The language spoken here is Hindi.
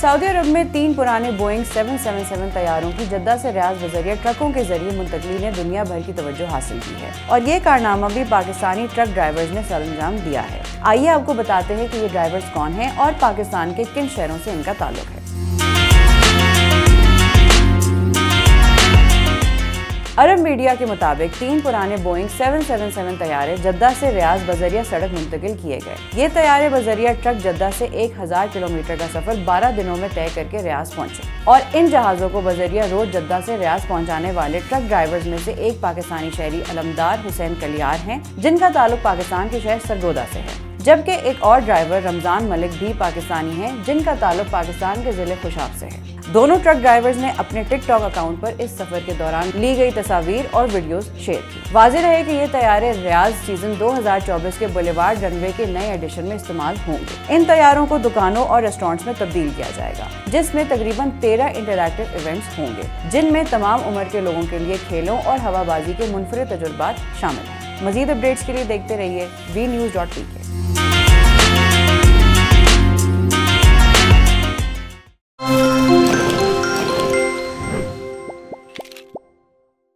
सऊदी अरब में 3 पुराने बोइंग 777 तैयारों की जद्दा से रियाद बजरिया ट्रकों के जरिए मुंतकली ने दुनिया भर की तवज्जो हासिल की है और ये कारनामा भी पाकिस्तानी ट्रक ड्राइवर्स ने सरअंजाम दिया है। आइए आपको बताते हैं कि ये ड्राइवर्स कौन हैं और पाकिस्तान के किन शहरों से इनका ताल्लुक है। अरब मीडिया के मुताबिक 3 पुराने बोइंग 777 तैयारे जद्दा से रियाद बजरिया सड़क मुंतकिल किए गए। ये तैयारे बजरिया ट्रक जद्दा से 1000 किलोमीटर का सफर 12 दिनों में तय करके रियाद पहुंचे और इन जहाजों को बजरिया रोड जद्दा से रियाद पहुंचाने वाले ट्रक ड्राइवर्स में से एक पाकिस्तानी शहरी अलमदार हुसैन कलियार हैं, जिनका ताल्लुक पाकिस्तान के शहर सरगोदा से है, जबकि एक और ड्राइवर रमजान मलिक भी पाकिस्तानी हैं, जिनका ताल्लुक पाकिस्तान के जिले खुशाब से है। दोनों ट्रक ड्राइवर्स ने अपने टिकटॉक अकाउंट पर इस सफर के दौरान ली गई तस्वीर और वीडियोस शेयर की। वाज़ेह रहे कि ये तैयारे रियाद सीजन 2024 के बुलेवार्ड रनवे के नए एडिशन में इस्तेमाल होंगे। इन तैयारों को दुकानों और रेस्टोरेंट्स में तब्दील किया जाएगा, जिसमें तकरीबन 13 इंटरैक्टिव इवेंट्स होंगे, जिनमें तमाम उम्र के लोगों के लिए खेलों और हवाबाजी के मुनफरिद तजुर्बात शामिल हैं। मजीद अपडेट्स के लिए देखते रहिए vnews.pk।